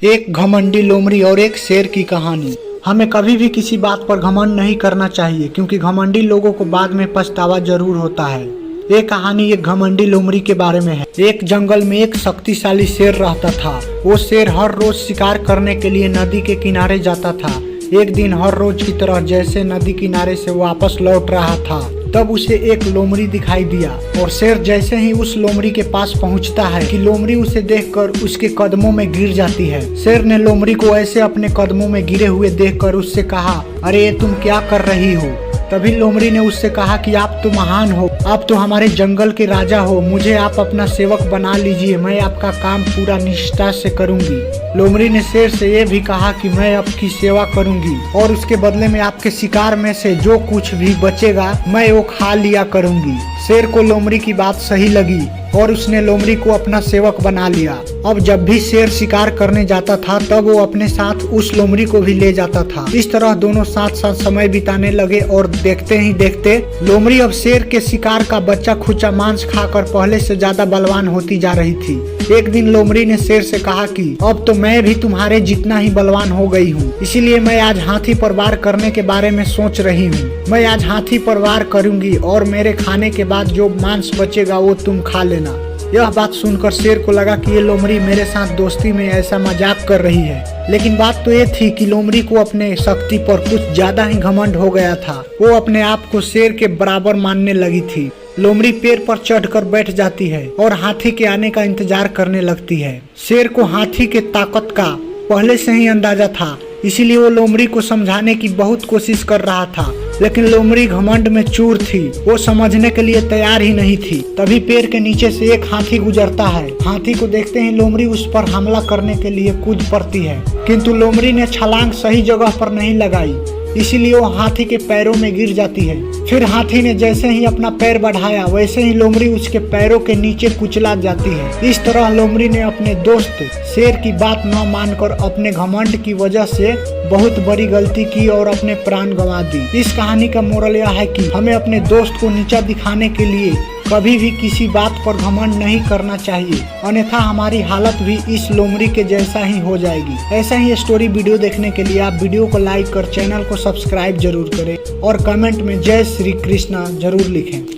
एक घमंडी लोमड़ी और एक शेर की कहानी। हमें कभी भी किसी बात पर घमंड नहीं करना चाहिए, क्योंकि घमंडी लोगों को बाद में पछतावा जरूर होता है। ये कहानी एक घमंडी लोमड़ी के बारे में है। एक जंगल में एक शक्तिशाली शेर रहता था। वो शेर हर रोज शिकार करने के लिए नदी के किनारे जाता था। एक दिन हर रोज की तरह जैसे नदी किनारे से वापस लौट रहा था, तब उसे एक लोमड़ी दिखाई दिया और शेर जैसे ही उस लोमड़ी के पास पहुंचता है कि लोमड़ी उसे देखकर उसके कदमों में गिर जाती है। शेर ने लोमड़ी को ऐसे अपने कदमों में गिरे हुए देखकर उससे कहा, अरे तुम क्या कर रही हो? तभी लोमड़ी ने उससे कहा कि आप तो महान हो, आप तो हमारे जंगल के राजा हो, मुझे आप अपना सेवक बना लीजिए, मैं आपका काम पूरा निष्ठा से करूंगी। लोमड़ी ने शेर से ये भी कहा कि मैं आपकी सेवा करूंगी और उसके बदले में आपके शिकार में से जो कुछ भी बचेगा मैं वो खा लिया करूंगी। शेर को लोमड़ी की बात सही लगी और उसने लोमड़ी को अपना सेवक बना लिया। अब जब भी शेर शिकार करने जाता था तब वो अपने साथ उस लोमड़ी को भी ले जाता था। इस तरह दोनों साथ साथ समय बिताने लगे और देखते ही देखते लोमड़ी अब शेर के शिकार का बच्चा खुचा मांस खाकर पहले से ज्यादा बलवान होती जा रही थी। एक दिन लोमड़ी ने शेर से कहा कि अब तो मैं भी तुम्हारे जितना ही बलवान हो गई हूँ, इसीलिए मैं आज हाथी पर वार करने के बारे में सोच रही हूँ। मैं आज हाथी पर वार करूंगी और मेरे खाने के बाद जो मांस बचेगा वो तुम खा लेना। यह बात सुनकर शेर को लगा कि ये लोमड़ी मेरे साथ दोस्ती में ऐसा मजाक कर रही है, लेकिन बात तो ये थी कि लोमड़ी को अपने शक्ति पर कुछ ज्यादा ही घमंड हो गया था। वो अपने आप को शेर के बराबर मानने लगी थी। लोमड़ी पेड़ पर चढ़कर बैठ जाती है और हाथी के आने का इंतजार करने लगती है। शेर को हाथी के ताकत का पहले से ही अंदाजा था, इसीलिए वो लोमड़ी को समझाने की बहुत कोशिश कर रहा था, लेकिन लोमड़ी घमंड में चूर थी। वो समझने के लिए तैयार ही नहीं थी। तभी पेड़ के नीचे से एक हाथी गुजरता है। हाथी को देखते ही लोमड़ी उस पर हमला करने के लिए कूद पड़ती है, किंतु लोमड़ी ने छलांग सही जगह पर नहीं लगाई, इसीलिए वो हाथी के पैरों में गिर जाती है। फिर हाथी ने जैसे ही अपना पैर बढ़ाया वैसे ही लोमड़ी उसके पैरों के नीचे कुचला जाती है। इस तरह लोमड़ी ने अपने दोस्त शेर की बात न मानकर अपने घमंड की वजह से बहुत बड़ी गलती की और अपने प्राण गंवा दी। इस कहानी का मोरल यह है कि हमें अपने दोस्त को नीचा दिखाने के लिए कभी भी किसी बात पर घमंड नहीं करना चाहिए, अन्यथा हमारी हालत भी इस लोमड़ी के जैसा ही हो जाएगी। ऐसा ही स्टोरी वीडियो देखने के लिए आप वीडियो को लाइक कर चैनल को सब्सक्राइब जरूर करें और कमेंट में जय श्री कृष्णा जरूर लिखें।